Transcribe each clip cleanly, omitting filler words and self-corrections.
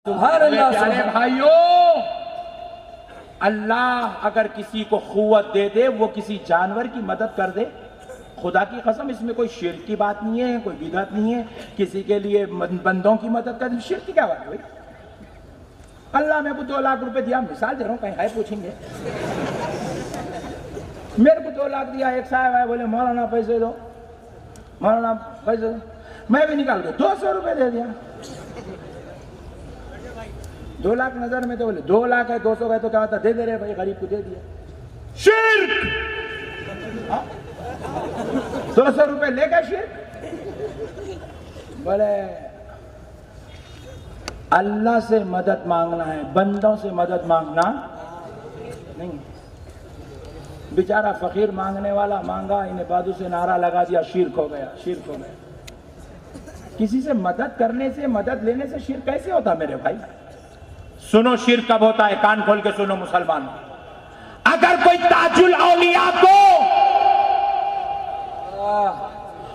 प्यारे भाइयों, अल्लाह अगर किसी को कुव्वत दे दे, वो किसी जानवर की मदद कर दे, खुदा की कसम इसमें कोई शिर्क की बात नहीं है, कोई बिदअत नहीं है। किसी के लिए बंदों की मदद कर दे, शिर्क की क्या बात है भाई? अल्लाह मेरे को 2 लाख रुपए दिया, मिसाल दे रहा हूँ, कहीं है पूछेंगे। मेरे को 2 लाख दिया, एक साहब आए बोले मौलाना पैसे दो, मौलाना पैसे दो, मैं भी निकाल के 200 रुपए दे दिया। 2 लाख नजर में तो बोले 2 लाख है, 200 का तो क्या होता, दे दे रहे भाई, गरीब को दे दिया। शिर्क 200 रुपए लेगा शिर्क। बोले अल्लाह से मदद मांगना है, बंदों से मदद मांगना नहीं। बेचारा फकीर मांगने वाला मांगा, इन्हें बाजू से नारा लगा दिया, शिर्क हो गया, शिर्क हो गया। किसी से मदद करने से, मदद लेने से शिर्क कैसे होता मेरे भाई? सुनो शिर्क कब होता है, कान खोल के सुनो मुसलमान। अगर कोई ताजुल औलिया को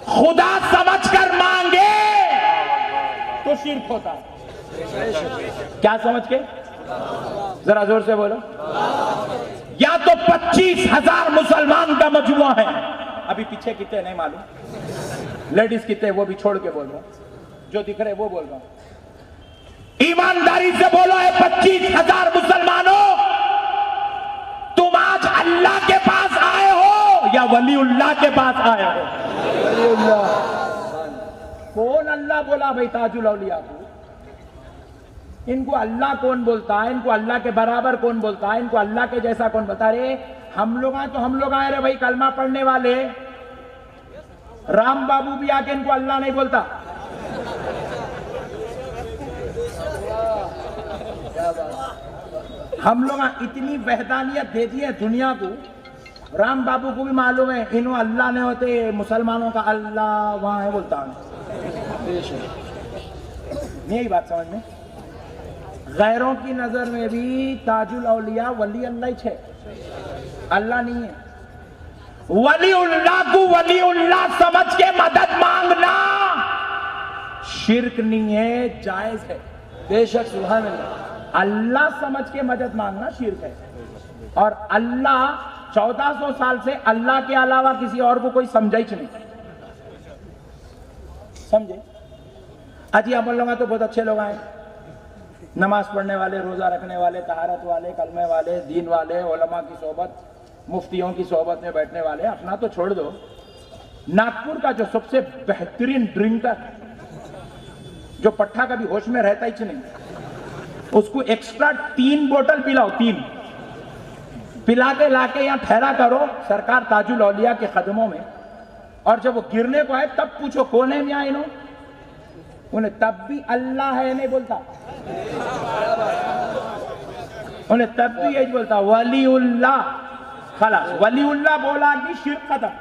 खुदा समझकर मांगे तो शिर्क होता है। क्या समझ के? जरा जोर से बोलो। या तो 25,000 मुसलमान का मजमुआ है, अभी पीछे कितने नहीं मालूम, लेडीज कितने वो भी छोड़ के बोल रहा हूं, जो दिख रहे वो बोल रहा हूं। ईमानदारी से बोलो, है 25,000 मुसलमानों, तुम आज अल्लाह के पास आए हो या वलीउल्लाह के पास आए हो? कौन अल्लाह बोला भाई ताजुल औलिया को? इनको अल्लाह कौन बोलता है? इनको अल्लाह के बराबर कौन बोलता है? इनको अल्लाह के जैसा कौन बता रहे? हम लोग आए तो हम लोग आए रे भाई, कलमा पढ़ने वाले। राम बाबू भी आके इनको अल्लाह नहीं बोलता। हम लोग इतनी वहदानियत दे दी है दुनिया को, राम बाबू को भी मालूम है इन्हों अल्लाह नहीं होते, मुसलमानों का अल्लाह वहां है बोलता है। यही बात समझ में। गैरों की नजर में भी ताजुल औलिया वली अल्लाह ही है, अल्लाह नहीं है। वलीउल्लाह को वलीउल्लाह समझ के मदद मांगना शिर्क नहीं है, जायज है। बेशक, सुभान अल्लाह। अल्लाह समझ के मदद मांगना शिर्क है। और अल्लाह 1400 साल से अल्लाह के अलावा किसी और को कोई समझा ही नहीं। समझे? अजी हम लोग तो बहुत अच्छे लोग आए, नमाज पढ़ने वाले, रोजा रखने वाले, तहारत वाले, कलमे वाले, दीन वाले, उलमा की सोबत, मुफ्तियों की सोबत में बैठने वाले। अपना तो छोड़ दो, नागपुर का जो सबसे बेहतरीन ड्रिंकर, जो पट्टा कभी होश में रहता ही नहीं, उसको एक्स्ट्रा 3 बोतल पिलाओ, 3 पिला के लाके यहां ठहरा करो सरकार ताजुल औलिया के कदमों में। और जब वो गिरने को आए तब पूछो कौन है मियां इन्हों, उन्हें तब भी अल्लाह है नहीं बोलता, उन्हें तब भी यही बोलता वलीउल्लाह। खलास, वलीउल्लाह बोला कि शिर्क खत्म,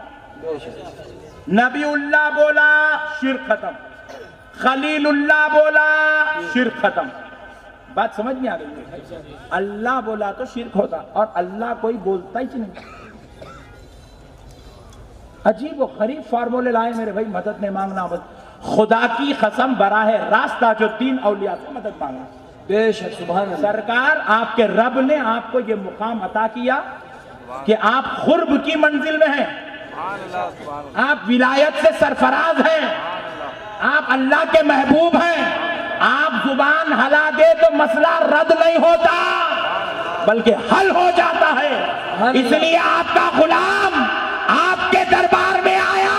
नबीउल्लाह बोला शिर्क खत्म, खलीलुल्लाह बोला शिर्क खत्म। बात समझ में आ गई? अल्लाह बोला तो शिर्क होता, और अल्लाह कोई बोलता ही नहीं। अजीब व गरीब फार्मूले लाए मेरे भाई, मदद नहीं मांगना, खुदा की कसम बराह रास्त ताजुद्दीन औलिया से मदद मांगना। बेशक, सुभान अल्लाह। सरकार आपके रब ने आपको ये मुकाम अता किया कि आप खुर्ब की मंजिल में हैं, आप विलायत से सरफराज हैं, आप अल्लाह के महबूब हैं। आप जुबान हला दे तो मसला रद्द नहीं होता बल्कि हल हो जाता है। इसलिए आपका गुलाम आपके दरबार में आया,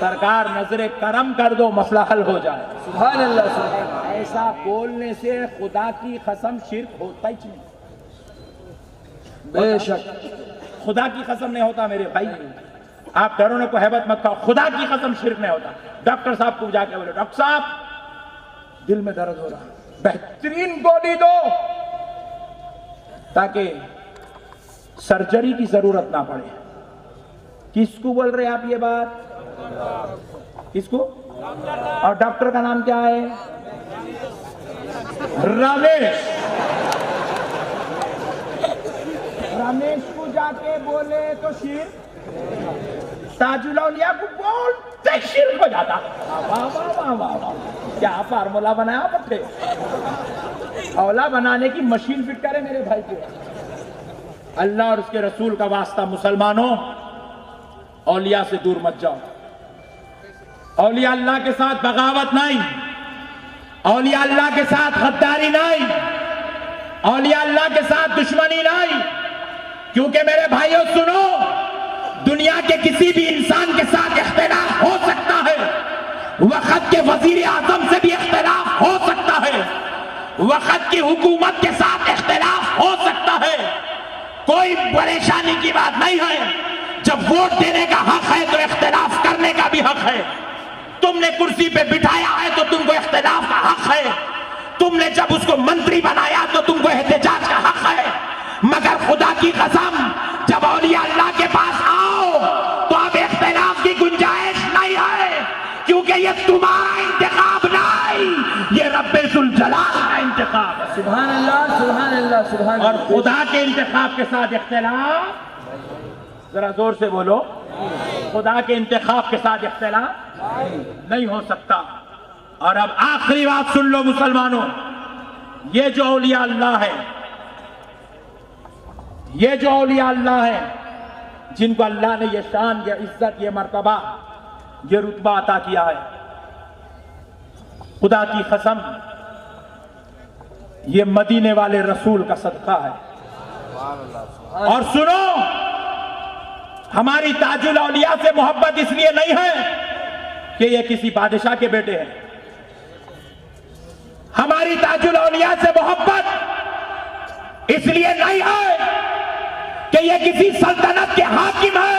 सरकार नजरे करम कर दो, मसला हल हो जाए। सुभान अल्लाह, सुभान अल्लाह। ऐसा बोलने से खुदा की कसम शिर्क होता ही नहीं। बेशक, खुदा की कसम नहीं होता मेरे भाई। आप डरों को हैबत मत खाओ, खुदा की कसम शिर्क नहीं होता। डॉक्टर साहब को जाके बोले, डॉक्टर साहब दिल में दर्द हो रहा, बेहतरीन गोली दो ताकि सर्जरी की जरूरत ना पड़े। किसको बोल रहे आप ये बात? किसको? और डॉक्टर का नाम क्या है? रमेश। रमेश को जाके बोले तो शिर्क, ताजुल औलिया को बोलते शिर्क हो जाता। वाह वाह वाह वाह वाह। क्या फार्मूला बनाया पट्टे? औला बनाने की मशीन फिट करे मेरे भाई को। अल्लाह और उसके रसूल का वास्ता मुसलमानों, औलिया से दूर मत जाओ। औलिया अल्लाह के साथ बगावत नहीं, औलिया अल्लाह के साथ गद्दारी नहीं, औलिया अल्लाह के साथ दुश्मनी नहीं। क्योंकि मेरे भाइयों सुनो, दुनिया के किसी भी इंसान के साथ इख्तिलाफ हो सकता है, वक्त के वजीर आजम से भी इख्तिलाफ हो सकता है, वक्त की हुकूमत के साथ इख्तिलाफ हो सकता है। कोई परेशानी की बात नहीं है। जब वोट देने का हक है तो इख्तिलाफ करने का भी हक है। तुमने कुर्सी पे बिठाया है तो तुमको इख्तिलाफ का हक है। तुमने जब उसको मंत्री बनाया तो तुमको एहतजाज का हक है। मगर खुदा की कसम, जब औलिया अल्लाह के पास आओ तो अब इख्तिलाफ की गुंजाइश नहीं है, क्योंकि ये तुम्हारा इंतखाब नहीं, ये रब्बे जुल जलाल का इंतखाब है। सुभान अल्लाह, सुभान अल्लाह, सुभान और खुदा के इंतखाब के साथ इख्तिलाफ, जरा जोर से बोलो, खुदा के इंतखाब के साथ इख्तिलाफ नहीं हो सकता। और अब आखिरी बात सुन लो मुसलमानों, ये जो औलिया अल्लाह है, ये जो औलिया अल्लाह है, जिनको अल्लाह ने ये शान, ये इज्जत, ये मर्तबा, ये रुतबा अता किया है, खुदा की कसम ये मदीने वाले रसूल का सदका है। और सुनो, हमारी ताजुल औलिया से मोहब्बत इसलिए नहीं है कि ये किसी बादशाह के बेटे हैं। हमारी ताजुल औलिया से मोहब्बत इसलिए नहीं है कि ये किसी सल्तनत के हाकिम है।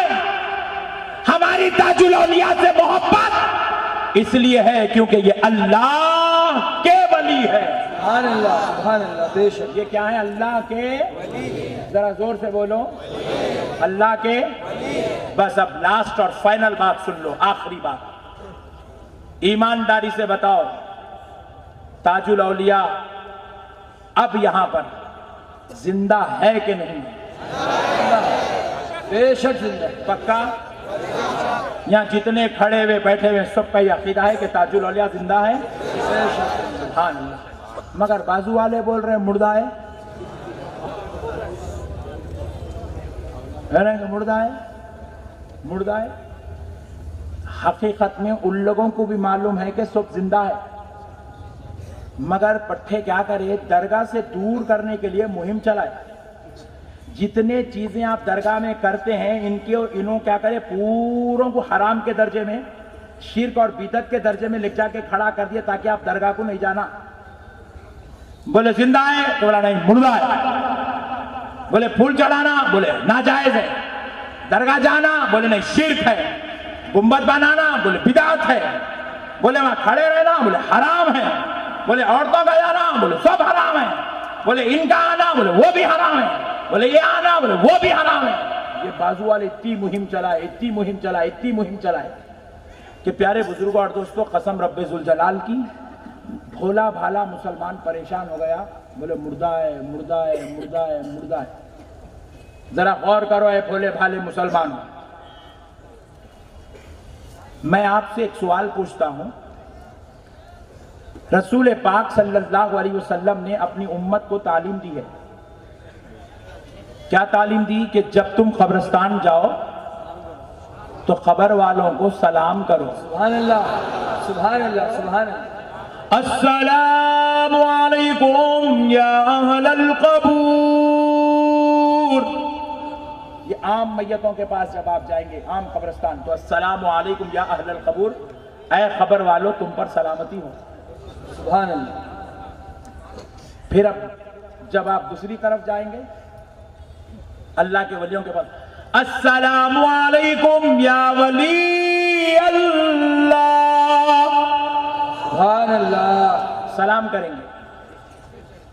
हमारी ताजुल औलिया से मोहब्बत इसलिए है क्योंकि ये अल्लाह के वली है। सुभान अल्लाह, सुभान अल्लाह, बेशक। ये क्या है? अल्लाह के, जरा जोर से बोलो, अल्लाह के। बस अब लास्ट और फाइनल बात सुन लो, आखिरी बात, ईमानदारी से बताओ, ताजुल औलिया अब यहां पर जिंदा है कि नहीं? बेशक जिंदा। पक्का? यहां जितने खड़े हुए बैठे हुए सबका यह अकीदा है कि ताजुल औलिया जिंदा है। सुभान अल्लाह। मगर बाजू वाले बोल रहे हैं मुर्दा है, मुर्दा है, मुर्दा है। हकीकत में उन लोगों को भी मालूम है कि सब जिंदा है, मगर पट्टे क्या करे, दरगाह से दूर करने के लिए मुहिम चलाए। जितने चीजें आप दरगाह में करते हैं, इन्हों क्या करे, पूरों को हराम के दर्जे में, शिर्क और बिदअत के दर्जे में लिख जाके खड़ा कर दिया ताकि आप दरगाह को नहीं जाना। बोले जिंदा है तो बोला नहीं मुर्दा है। बोले फूल चढ़ाना, बोले नाजायज है। दरगाह जाना, बोले नहीं शिर्क है। गुंबद बनाना, बोले बिदअत है। बोले वहां खड़े रहना, बोले हराम है। बोले औरतों का जाना, बोले सब हराम है। बोले इनका आना, बोले वो भी हराम है। बोले ये आना, बोले वो भी हराम है। ये बाजू वाले इतनी मुहिम चलाए, इतनी मुहिम चलाए, इतनी मुहिम चलाए कि प्यारे बुजुर्गों और दोस्तों, कसम रब्बे जुल जलाल की, भोला भाला मुसलमान परेशान हो गया। बोले मुर्दा है, मुर्दा है, मुर्दा है, मुर्दा है। जरा गौर करो है भोले भाले मुसलमान, मैं आपसे एक सवाल पूछता हूं। रसूल पाक सल्लल्लाहु अलैहि वसल्लम ने अपनी उम्मत को तालीम दी है, क्या तालीम दी? कि जब तुम कब्रिस्तान जाओ तो कब्र वालों को सलाम करो। सुभान अल्लाह, सुभान अल्लाह, सुभान अल्लाह। अस्सलामु अलैकुम या अहलल कबूर। ये आम मैयतों के पास जब आप जाएंगे, आम कब्रिस्तान, तो अस्सलामु अलैकुम या अहलल कबूर, ऐ खबर वालों तुम पर सलामती हो। सुभान अल्लाह। फिर अब जब आप दूसरी तरफ जाएंगे अल्लाह के वलियों के पास, अस्सलामु अलैकुम या वली अल्लाह, सुभान अल्लाह, सलाम करेंगे।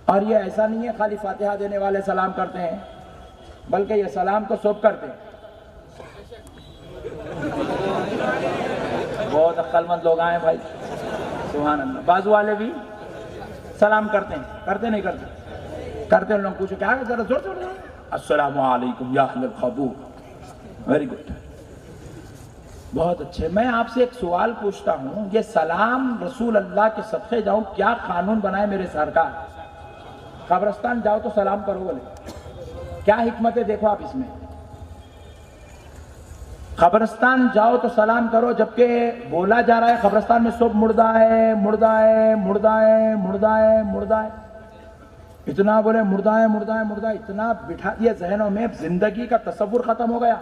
और ये ऐसा नहीं है खाली फातिहा देने वाले सलाम करते हैं, बल्कि ये सलाम तो सब करते हैं। बहुत अक्लमंद लोग आए भाई, सुभान अल्लाह। बाजू वाले भी सलाम करते हैं, करते नहीं करते? करते हैं। लोग पूछो क्या है, जरा जोर जोर, अस्सलामु अलैकुम या अहलल कबूर। Very good. बहुत अच्छे। मैं आपसे एक सवाल पूछता हूं, ये सलाम रसूल अल्लाह के सदक़े जाऊं, क्या कानून बनाए मेरे सरकार? कब्रिस्तान जाओ तो सलाम करो बोले, क्या हिकमत है देखो आप इसमें। कब्रिस्तान जाओ तो सलाम करो, जबकि बोला जा रहा है कब्रिस्तान में सब मुर्दा है, मुर्दा है, मुर्दा है, मुर्दा है, मुर्दा है। इतना बोले मुर्दा है, मुर्दा है, मुर्दा, इतना बिठा दिया जहनों में, जिंदगी का तसव्वुर खत्म हो गया।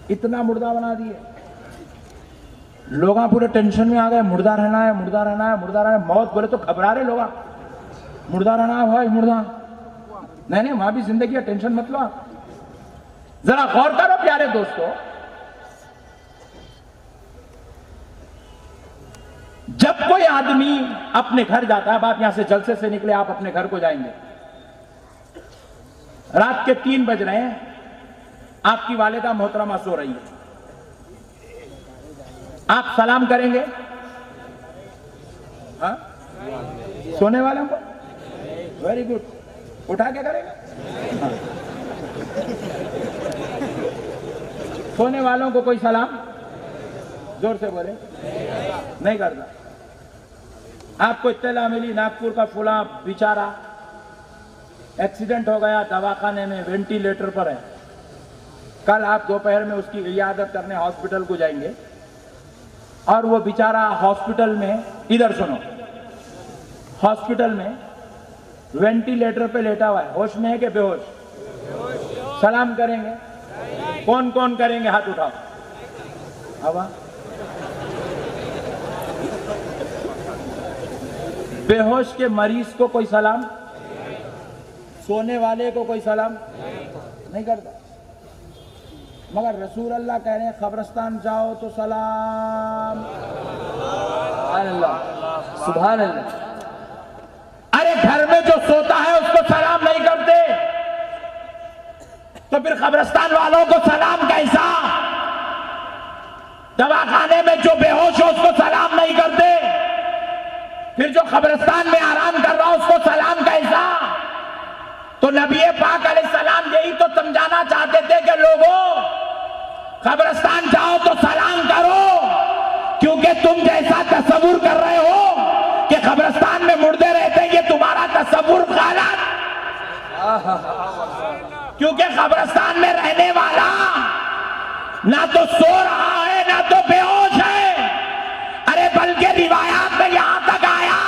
इतना मुर्दा बना दिए, लोग पूरे टेंशन में आ गए, मुर्दा रहना है, मुर्दा रहना है, मुर्दा रहना है। मौत बोले तो घबरा रहे लोग, मुर्दा रहना है भाई, मुर्दा नहीं नहीं, वहां भी जिंदगी है, टेंशन मत लो। जरा गौर करो प्यारे दोस्तों, जब कोई आदमी अपने घर जाता है, अब आप यहां से जलसे से निकले, आप अपने घर को जाएंगे, रात के 3 बज रहे हैं, आपकी वालिदा मोहतरमा सो रही है, आप सलाम करेंगे? हाँ, सोने वालों को वेरी गुड, उठा के करेगा? हाँ। सोने वालों को कोई सलाम जोर से बोले नहीं करता। आपको इत्तला मिली नागपुर का फुला बेचारा एक्सीडेंट हो गया, दवाखाने में वेंटिलेटर पर है, कल आप दोपहर में उसकी इयादत करने हॉस्पिटल को जाएंगे, और वो बेचारा हॉस्पिटल में, इधर सुनो, हॉस्पिटल में वेंटिलेटर पे लेटा हुआ है, होश में है कि बेहोश? सलाम करेंगे? कौन कौन करेंगे? हाथ उठाओ। हवा बेहोश के मरीज को कोई सलाम, सोने वाले को कोई सलाम नहीं करता। मगर रसूल अल्लाह कह रहे हैं कब्रिस्तान जाओ तो सलाम। सुभान अल्लाह, सुभान अल्लाह। अरे घर में जो सोता है उसको सलाम नहीं करते, तो फिर कब्रिस्तान वालों को सलाम कैसा? दवाखाने में जो बेहोश हो उसको सलाम नहीं करते, फिर जो कब्रिस्तान में आराम कर रहा हो उसको सलाम कैसा? तो नबी पाक अलैहिस्सलाम यही तो समझाना चाहते थे कि लोगों कब्रिस्तान जाओ तो सलाम करो, क्योंकि तुम जैसा तसव्वुर कर रहे हो कि कब्रिस्तान में मुर्दे रहते हैं, ये तुम्हारा तसव्वुर गलत। क्योंकि कब्रिस्तान में रहने वाला ना तो सो रहा है ना तो बेहोश है। अरे बल्कि रिवायात में यहां तक आया,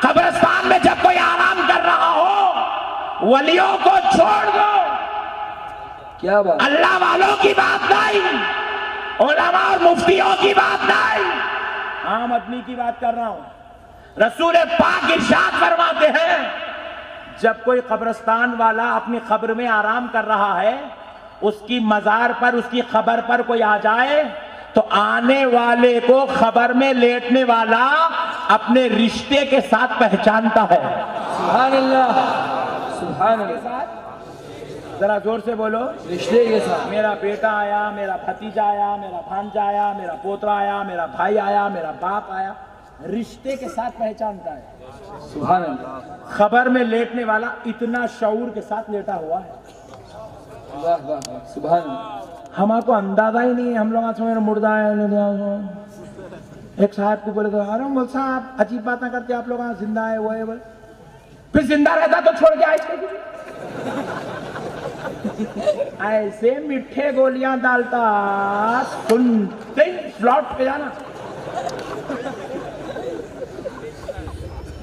कब्रिस्तान में जब कोई आराम कर रहा हो, वलियों को छोड़ दो। क्या बात, अल्लाह वालों की बात नहीं, उलमा और मुफ्तियों की बात नहीं, आम आदमी की बात कर रहा हूं। रसूल पाक इरशाद फरमाते हैं, जब कोई कब्रिस्तान वाला अपनी कब्र में आराम कर रहा है, उसकी मजार पर, उसकी खबर पर कोई आ जाए, तो आने वाले को खबर में लेटने वाला अपने रिश्ते के साथ पहचानता है। सुभान अल्लाह, सुभान अल्लाह। जरा जोर से बोलो, रिश्ते के साथ। मेरा बेटा आया, मेरा भतीजा आया, मेरा भांजा आया, मेरा पोतरा आया, मेरा भाई आया, मेरा बाप आया, रिश्ते के साथ पहचानता है। सुभान अल्लाह। खबर में लेटने वाला इतना शऊर के साथ लेटा हुआ है। वाह वाह वाह, सुभान अल्लाह। हमारे अंदाजा ही नहीं है, हम लोग आज मेरा मुर्दा है। एक साहब को बोले तो अरे बोल साहब अजीब बात ना करते आप लोग, जिंदा है वो है बोले, फिर जिंदा रहता तो छोड़ के आए ऐसे मीठे गोलियां डालता, सुनते ही फ्लॉट पे जाना।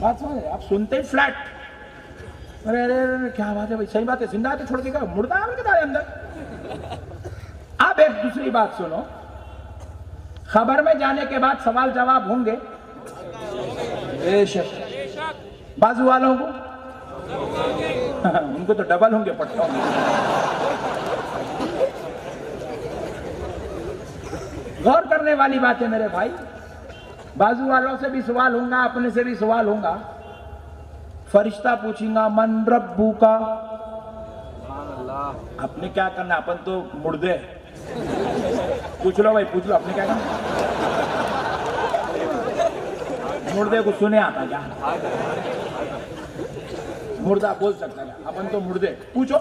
बात समझ, आप सुनते ही फ्लैट। अरे अरे अरे क्या बात है भाई, सही बात है, जिंदा है तो छोड़ के गया, मुर्दा है अंदर। अब एक दूसरी बात सुनो, खबर में जाने के बाद सवाल जवाब होंगे बेशक, बाजू वालों को उनको तो डबल होंगे पट्टों में। गौर करने वाली बात है मेरे भाई, बाजू वालों से भी सवाल होगा, अपने से भी सवाल होगा। फरिश्ता पूछेगा मन रब्बू का, अपने क्या करना, अपन तो मुर्दे। पूछ लो भाई, पूछ लो, अपने क्या करना। मुर्दे को सुने आता क्या? मुर्दा बोल सकता है, अपन तो मुर्दे। पूछो,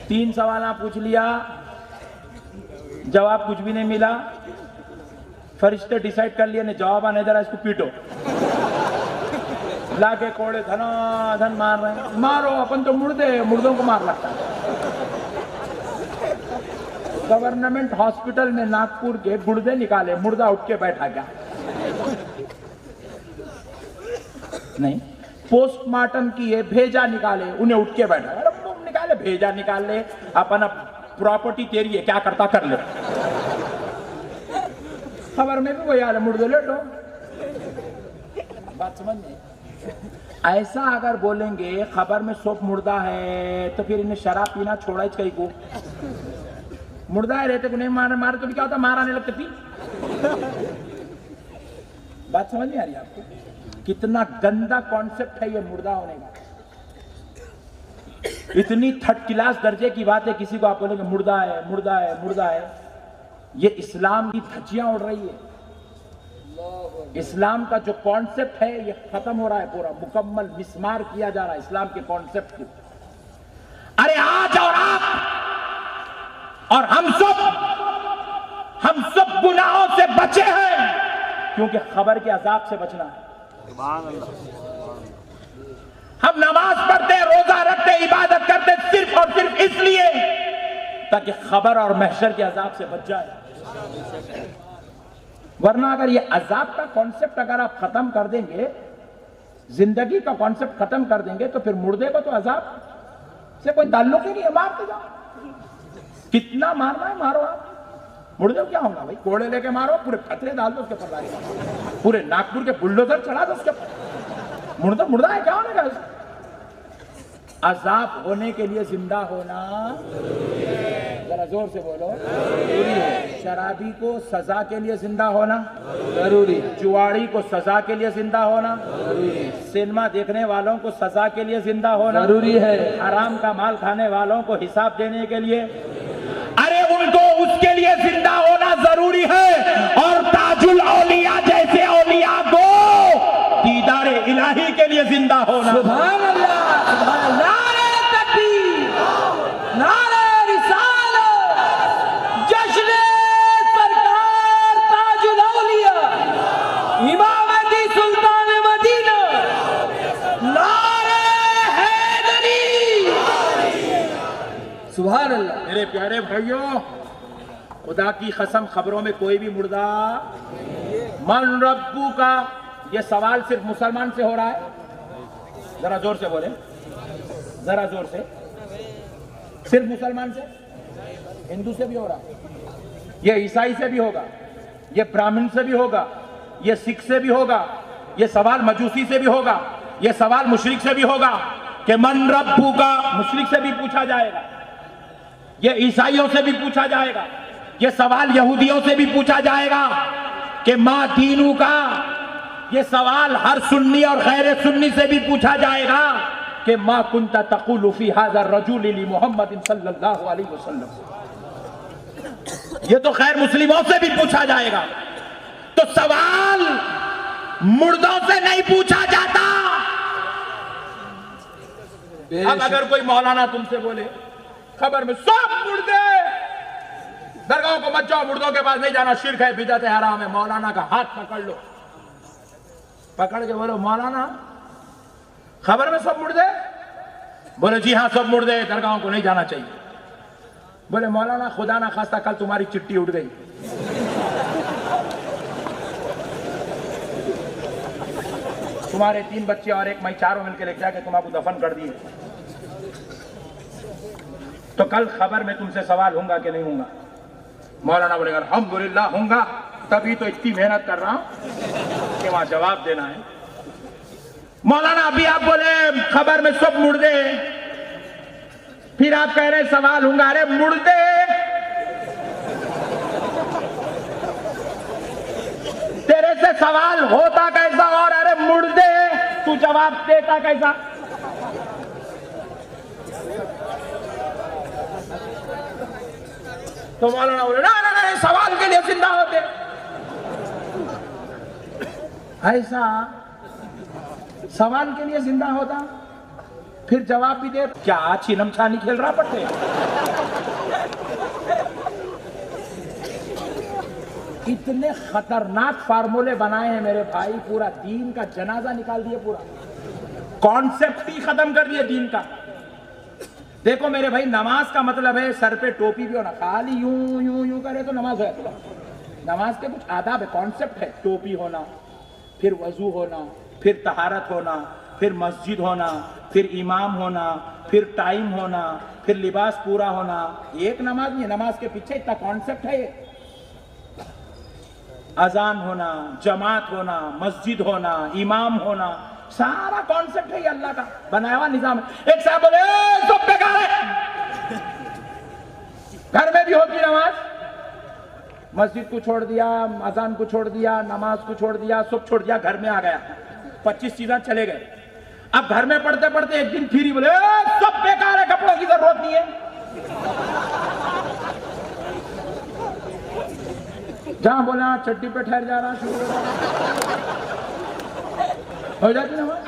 3 सवाल पूछ लिया, जवाब कुछ भी नहीं मिला। फरिश्ते डिसाइड कर लिए ने जवाब आने जरा इसको पीटो। लाके कोड़े धनाधन मार रहे हैं। मारो, अपन तो मुर्दों को मार लगता है। गवर्नमेंट हॉस्पिटल में नागपुर के गुर्दे निकाले, मुर्दा उठ के बैठा गया। नहीं, पोस्टमार्टम किए, भेजा निकाले, उन्हें उठ के बैठा। अरे निकाले, भेजा निकाल ले, अपना प्रॉपर्टी तेरी है, क्या करता कर ले। खबर में भी वही हाल है, मुर्दे लेटो। बात समझ में? ऐसा अगर बोलेंगे खबर में सब मुर्दा है तो फिर इन्हें शराब पीना छोड़ा ही कहीं को। मुर्दा है रहते को नहीं मारे तो भी क्या होता, माराने लगते पी। बात समझ नहीं आ रही आपको? कितना गंदा कॉन्सेप्ट है ये मुर्दा होने का। इतनी थर्ड क्लास दर्जे की बात है, किसी को आप बोलेंगे मुर्दा है, मुर्दा है, मुर्दा है। ये इस्लाम की धज्जियां उड़ रही है। इस्लाम का जो कॉन्सेप्ट है ये खत्म हो रहा है, पूरा मुकम्मल मिसमार किया जा रहा है इस्लाम के कॉन्सेप्ट को। अरे आज और आप और हम सब गुनाहों से बचे हैं क्योंकि खबर के अजाब से बचना है। हम नमाज पढ़ते, रोजा रखते, इबादत करते सिर्फ और सिर्फ इसलिए ताकि खबर और महशर के अजाब से बच जाए। वरना अगर ये अजाब का कॉन्सेप्ट अगर आप खत्म कर देंगे, जिंदगी का कॉन्सेप्ट खत्म कर देंगे, तो फिर मुर्दे को तो अजाब से कोई ताल्लुक ही नहीं है, मारते जाओ। कितना मारना है मारो आप। मुर्दे को क्या होगा भाई? कोड़े लेके मारो, पूरे खतरे डाल दो उसके ऊपर, पूरे नागपुर के बुलडोजर चढ़ा दो उसके ऊपर। मुर्दा है, क्या होने का? अजाब होने के लिए जिंदा होना, जरा जोर से बोलो, जरूरी है। शराबी को सजा के लिए जिंदा होना जरूरी है। जुआड़ी को सजा के लिए जिंदा होना जरूरी है। सिनेमा देखने वालों को सजा के लिए जिंदा होना जरूरी है। हराम का माल खाने वालों को हिसाब देने के लिए, अरे उनको उसके लिए जिंदा होना जरूरी है। और ताजुल औलिया जैसे औलिया को दीदारे इलाही के लिए जिंदा होना। सुभान अल्लाह, सुभान अल्लाह। नारे तकबीर, नारे रिसालत, जश्न सरकार ताजुल औलिया, इमामती सुल्तान मदीना, नारे हैदरी। सुभान अल्लाह। मेरे प्यारे भाइयों, खुदा की कसम खबरों में कोई भी मुर्दा मन रब्बू का ये सवाल सिर्फ मुसलमान से हो रहा है। जरा जोर से बोले, जरा जोर से। सिर्फ मुसलमान से? हिंदू से भी हो रहा है, ये ईसाई से भी होगा, ये ब्राह्मण से भी होगा, ये सिख से भी होगा, ये सवाल मजूसी से भी होगा, ये सवाल मुशरिक से भी होगा कि मन रब्बू का मुशरिक से भी पूछा जाएगा, ये ईसाइयों से भी पूछा जाएगा, ये सवाल यहूदियों से भी पूछा जाएगा कि मां दीनू का। ये सवाल हर सुन्नी और गैर सुन्नी से भी पूछा जाएगा कि मां कुंता तकुलु फी हाज़ा रजूल ली मुहम्मद सल्लल्लाहु अलैहि वसल्लम। ये तो खैर मुस्लिमों से भी पूछा जाएगा। तो सवाल मुर्दों से नहीं पूछा जाता। अब अगर कोई मौलाना तुमसे बोले खबर में सब मुर्दे, दरगाहों को मत जाओ, मुर्दों के पास नहीं जाना, शिर्क है, बिदअत है, हराम है, मौलाना का हाथ पकड़ लो, पकड़ के बोलो मौलाना खबर में सब मुर्दे? बोले जी हाँ सब मुर्दे, दरगाहों को नहीं जाना चाहिए। बोले मौलाना खुदा ना खास्ता कल तुम्हारी चिट्ठी उठ गई, तुम्हारे 3 बच्चे और एक मैं, चारों मिलकर लेके जाके तुम्हारे दफन कर दिए, तो कल खबर में तुमसे सवाल होगा कि नहीं होगा? मौलाना बोलेगा अल्हम्दुलिल्लाह होगा, तभी तो इतनी मेहनत कर रहा हूं कि वहां जवाब देना है। मौलाना अभी आप बोले खबर में सब मुर्दे, फिर आप कह रहे सवाल होगा। अरे मुर्दे तेरे से सवाल होता कैसा, और अरे मुर्दे तू जवाब देता कैसा? तो मौलाना बोले ना ना ना सवाल के लिए जिंदा होते। ऐसा सवाल के लिए जिंदा होता, फिर जवाब भी दे। क्या छिनम छानी खेल रहा पट्टे? इतने खतरनाक फार्मूले बनाए हैं मेरे भाई, पूरा दीन का जनाजा निकाल दिए, पूरा कॉन्सेप्ट ही खत्म कर दिए दीन का। देखो मेरे भाई, नमाज का मतलब है सर पे टोपी भी होना, खाली यूं यूं यूं करे तो नमाज है। नमाज के कुछ आदाब है, कॉन्सेप्ट है, टोपी होना, फिर वजू होना, फिर तहारत होना, फिर मस्जिद होना, फिर इमाम होना, फिर टाइम होना, फिर लिबास पूरा होना। एक नमाज नहीं है, नमाज के पीछे इतना कॉन्सेप्ट है। अजान होना, जमात होना, मस्जिद होना, इमाम होना, सारा कॉन्सेप्ट है ये अल्लाह का बनाया हुआ निजाम है। एक साहब बोले सब बेकार है, घर में भी होती नमाज, मस्जिद को छोड़ दिया, अजान को छोड़ दिया, नमाज को छोड़ दिया, सब छोड़ दिया, घर में आ गया, 25 चीजें चले गए। अब घर में पढ़ते पढ़ते एक दिन फिर ही बोले सब बेकार है, कपड़ों की जरूरत नहीं है। जहां बोला चड्डी पे ठहर जा रहा, शुरू हो जाती नमाज।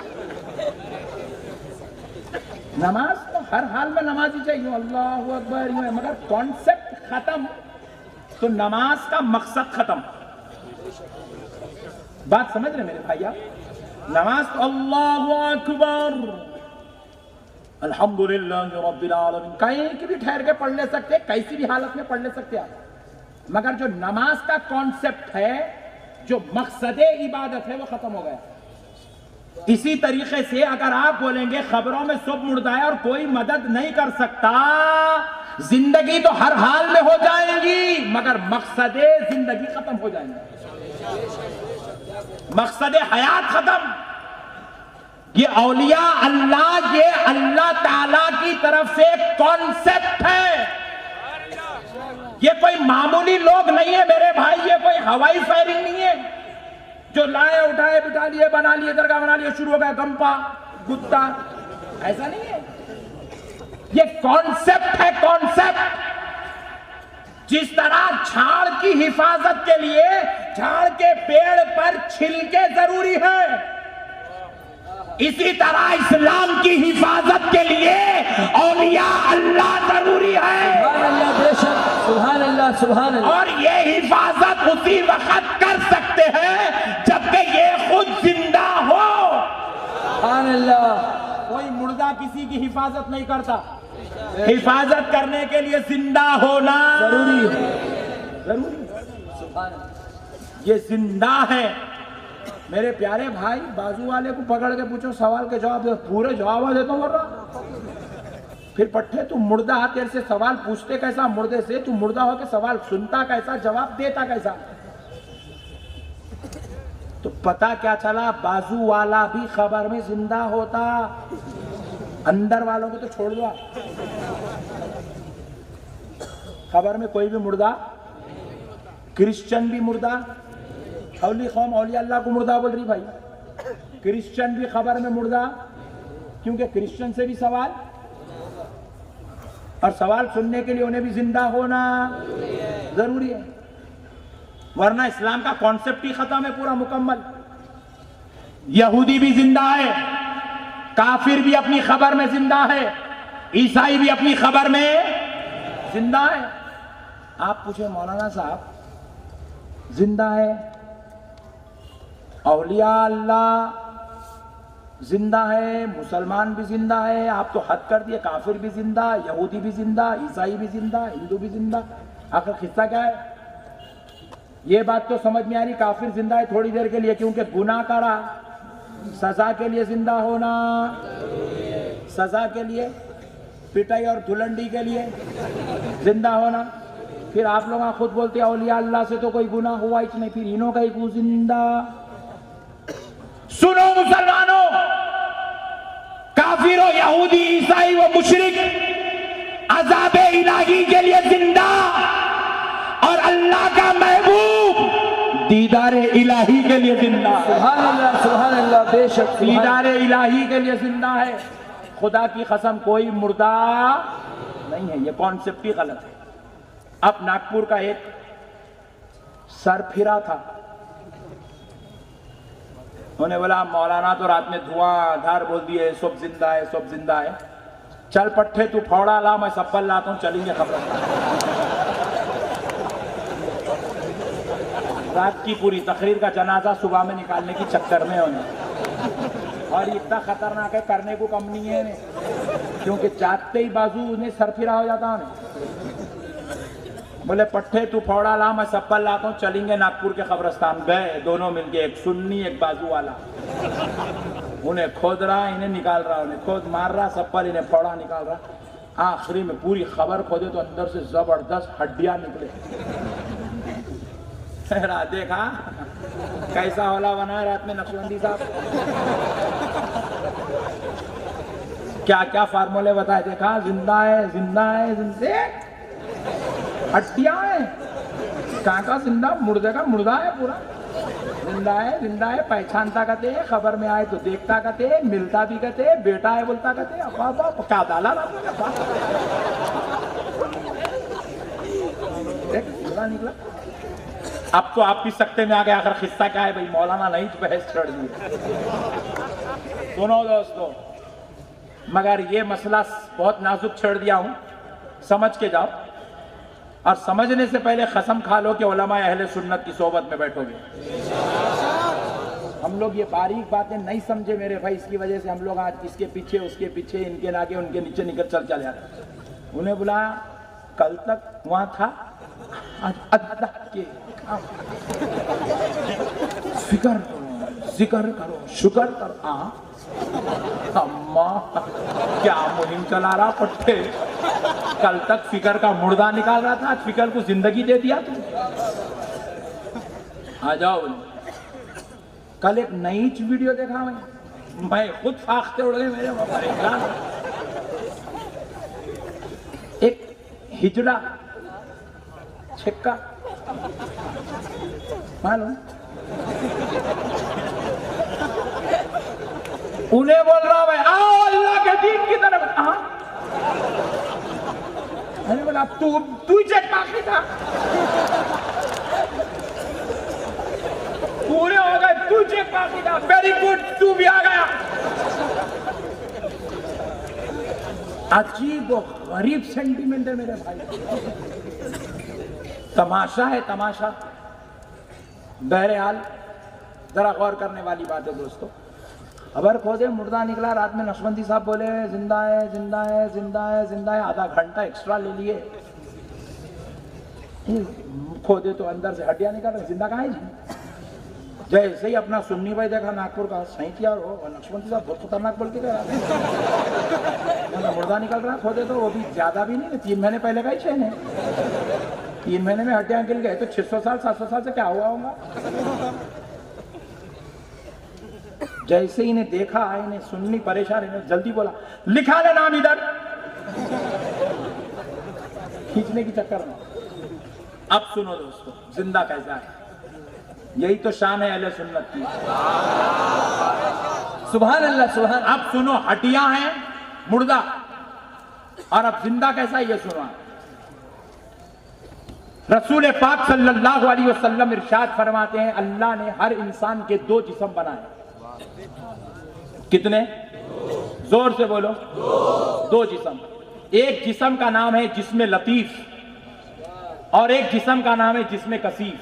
नमाज तो हर हाल में नमाज ही चाहिए, अल्लाह अकबर यूं है, मगर कॉन्सेप्ट खत्म तो नमाज का मकसद खत्म। बात समझ रहे मेरे भैया? नमाज तो अल्लाहु अकबर अल्हम्दुलिल्लाह रब्बिल आलमीन कहीं की भी ठहर के पढ़ ले सकते, कैसी भी हालत में पढ़ ले सकते आप। मगर जो नमाज का कॉन्सेप्ट है, जो मकसदे इबादत है, वो खत्म हो गया। इसी तरीके से अगर आप बोलेंगे खबरों में सब मुर्दा है और कोई मदद नहीं कर सकता, जिंदगी तो हर हाल में हो जाएगी मगर मकसदे जिंदगी खत्म हो जाएंगे, मकसदे हयात खत्म। ये औलिया अल्लाह, ये अल्लाह ताला की तरफ से कॉन्सेप्ट है, ये कोई मामूली लोग नहीं है मेरे भाई, ये कोई हवाई फायरिंग नहीं है जो लाए उठाए बिठा लिए बना लिए दरगाह बना लिए शुरू हो गया गंपा गुत्ता, ऐसा नहीं है। ये कॉन्सेप्ट है, कॉन्सेप्ट। जिस तरह झाड़ की हिफाजत के लिए झाड़ के पेड़ पर छिलके जरूरी है, इसी तरह इस्लाम की हिफाजत के लिए औलिया अल्लाह जरूरी है। सुभान अल्लाह, सुभान अल्लाह। और ये हिफाजत उसी वक्त कर सकते हैं जबकि ये खुद जिंदा हो। सुभान अल्लाह। कोई मुर्दा किसी की हिफाजत नहीं करता, हिफाजत करने के लिए जिंदा होना जरूरी है, जरूरी। सुभान अल्लाह। ये जिंदा है मेरे प्यारे भाई। बाजू वाले को पकड़ के पूछो, सवाल के जवाब दे, पूरे जवाब देता हूँ वरना फिर पट्टे तू मुर्दा, तेरे से सवाल पूछते कैसा मुर्दे से, तू मुर्दा हो के सवाल सुनता कैसा, जवाब देता कैसा। तो पता क्या चला, बाजू वाला भी खबर में जिंदा होता, अंदर वालों को तो छोड़ दो। खबर में कोई भी मुर्दा, क्रिश्चियन भी मुर्दा, औली कौम औलिया अल्लाह को मुर्दा बोल रही भाई, क्रिश्चियन भी खबर में मुर्दा, क्योंकि क्रिश्चियन से भी सवाल, और सवाल सुनने के लिए उन्हें भी जिंदा होना जरूरी है, वरना इस्लाम का कॉन्सेप्ट ही खत्म है पूरा मुकम्मल। यहूदी भी जिंदा है, काफिर भी अपनी खबर में जिंदा है, ईसाई भी अपनी खबर में जिंदा है। आप पूछे मौलाना साहब, जिंदा है, औलिया अल्लाह जिंदा है, मुसलमान भी जिंदा है, आप तो हद कर दिए, काफिर भी जिंदा, यहूदी भी जिंदा, ईसाई भी जिंदा, हिंदू भी जिंदा, आखिर किस्सा क्या है? ये बात तो समझ में आ रही, काफिर जिंदा है थोड़ी देर के लिए क्योंकि गुनाह करा, सजा के लिए जिंदा होना, सजा के लिए, पिटाई और धुलंडी के लिए जिंदा होना। फिर आप लोग खुद बोलते हैं औलिया अल्लाह से तो कोई गुनाह हुआ ही नहीं, फिर इन्हों का ही जिंदा। सुनो मुसलमानों, काफिरों, यहूदी, ईसाई व मुशरिक अज़ाब इलाही के लिए जिंदा, और अल्लाह का महबूब दीदार इलाही के लिए जिंदा। सुभान अल्लाह, सुभान अल्लाह। बेशक दीदार इलाही के लिए जिंदा है। खुदा की कसम कोई मुर्दा नहीं है, ये कॉन्सेप्ट ही गलत है। अब नागपुर का एक सरफिरा था, उन्होंने बोला मौलाना तो रात में धुआंधार बोल दिए, सब जिंदा है, सब जिंदा है। चल पट्टे तू फौड़ा ला, मैं सब्बल लाता हूं, चलेंगे खबर। रात की पूरी तकरीर का जनाजा सुबह में निकालने की चक्कर में होने, और इतना खतरनाक है, करने को कम नहीं है इन्हें, क्योंकि चाहते ही बाजू उन्हें सर फिरा हो जाता है। बोले पट्टे तू फौड़ा ला, मैं सप्पल लाता हूँ, चलेंगे नागपुर के कब्रस्तान। गए दोनों मिलके, एक सुन्नी एक बाजू वाला, उन्हें खोद रहा, इन्हें निकाल रहा, उन्हें खोद मार रहा, सप्पल इन्हें फौड़ा निकाल रहा। आखिरी में पूरी खबर खोदे तो अंदर से जबरदस्त हड्डियां निकले। देखा कैसा हौला बना है रात में नक्शबंदी साहब, क्या क्या फार्मूले बताए। देखा जिंदा है, जिंदा है, जिंदे हड्डियां है, कहाँ का जिंदा, मुर्दे का मुर्दा है पूरा। जिंदा है, जिंदा है, पहचानता कहते हैं, खबर में आए तो देखता कहते हैं, मिलता भी कहते हैं, बेटा है बोलता कहते हैं। क्या डाला ना निकला। अब तो आप भी सकते में आ गए, आखिर किस्सा क्या है भाई, मौलाना नहीं तो बहस छोड़ दी। सुनो दोस्तों, मगर ये मसला बहुत नाजुक छोड़ दिया हूं, समझ के जाओ, और समझने से पहले कसम खा लो कि उलमा अहले सुन्नत की सोबत में बैठोगे। हम लोग ये बारीक बातें नहीं समझे मेरे भाई, इसकी वजह से हम लोग आज इसके पीछे उसके पीछे, इनके आगे उनके नीचे निकल चल चले जाते। उन्हें बुलाया, कल तक वहां था, आज अदा के फिक्र करो, जिक्र करो, शुक्र करो। अम्मा क्या मुहिम चला रहा पट्टे, कल तक फिकर का मुर्दा निकाल रहा था, आज फिकर को जिंदगी दे दिया तुम। आ जाओ। कल एक नई वीडियो देखा मैं खुद फाख्ते उड़ गए मेरे परेशान। एक हिजड़ा छिक्का मालूम, उन्हें बोल रहा भाई आओ अल्लाह के दीन की तरफ। मैंने बोला तू चेक बाकी था, पूरे हो गए, तू चेक बाकी था, वेरी गुड, तू भी आ गया। अजीब और गरीब सेंटीमेंट है मेरे भाई, तमाशा है तमाशा। बहरहाल जरा गौर करने वाली बात है दोस्तों। खबर खोदे, मुर्दा निकला, रात में नक्शबंदी साहब बोले जिंदा है, जिंदा है, जिंदा है, जिंदा है। आधा घंटा एक्स्ट्रा ले लिए, खोदे तो अंदर से हड्डियां निकल रही, जिंदा कहाँ है जी। जैसे ही अपना सुन्नी भाई देखा नागपुर का, सही किया, नक्शबंदी साहब बहुत खतरनाक बोल के गया, मुर्दा निकल रहा। खोदे तो वो भी ज्यादा भी नहीं, 3 महीने पहले का ही छह है। 3 महीने में हड्डियां गिर गए तो 600 साल 700 साल से क्या हुआ होगा। जैसे ही इन्हें देखा, इन्हें सुननी परेशान, इन्हें जल्दी बोला लिखा ले नाम इधर, खींचने की चक्कर में। अब सुनो दोस्तों, जिंदा कैसा है, यही तो शान है अहले सुन्नत की। सुभान अल्लाह, सुभान। अब सुनो, हड्डियां हैं, मुर्दा, और अब जिंदा कैसा है ये सुनो। रसूल पाक सल्लल्लाहु अलैहि वसल्लम इरशाद फरमाते हैं, अल्लाह ने हर इंसान के 2 जिस्म बनाए। कितने? जोर से बोलो। 2 जिस्म। एक जिस्म का नाम है जिस्म लतीफ, और एक जिस्म का नाम है जिस्म कसीफ।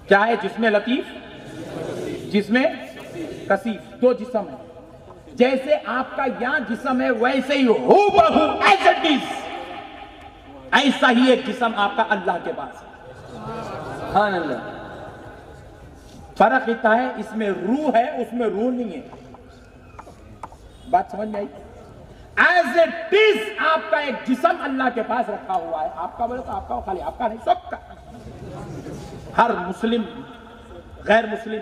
क्या है जिस्म लतीफ, जिस्म कसीफ? 2 जिस्म है। जैसे आपका यहां जिस्म है, वैसे ही हूबहू एज इट इज, ऐसा ही एक जिस्म आपका अल्लाह के पास है। सुभान अल्लाह। फर्क इतना है, इसमें रूह है, उसमें रूह नहीं है। बात समझ में आई? एज इट इज आपका एक जिस्म अल्लाह के पास रखा हुआ है। आपका बोले तो आपका, खाली आपका नहीं, सबका। हर मुस्लिम, गैर मुस्लिम,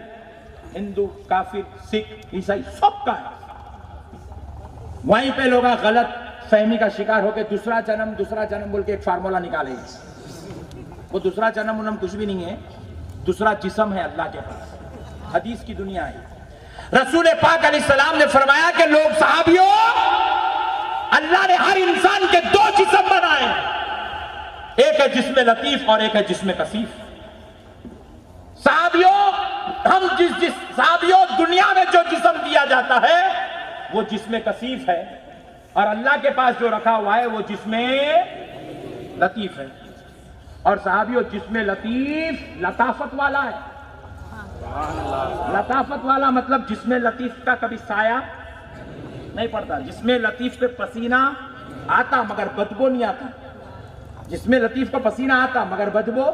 हिंदू, काफिर, सिख, ईसाई, सबका है। वहीं पे लोग गलत फहमी का शिकार होकर दूसरा जन्म बोल के एक फार्मूला निकाले। वो दूसरा जन्म उन्म कुछ भी नहीं है, दूसरा जिस्म है अल्लाह के पास। हदीस की दुनिया है। रसूल पाक अलैहिस्सलाम ने फरमाया कि लोग सहाबियों, अल्लाह ने हर इंसान के 2 जिस्म बनाए, एक है जिस्म लतीफ और एक है जिस्म कसीफ। सहाबियों, हम सहाबियों, दुनिया में जो जिस्म दिया जाता है वो जिस्म कसीफ है, और अल्लाह के पास जो रखा हुआ है वो जिस्म लतीफ है। और साहबियों जिसमें लतीफ लताफत वाला है, लताफत वाला मतलब जिसमें लतीफ का कभी साया नहीं पड़ता, जिसमें लतीफ पे पसीना आता मगर बदबू नहीं आता, जिसमें लतीफ का पसीना आता मगर बदबू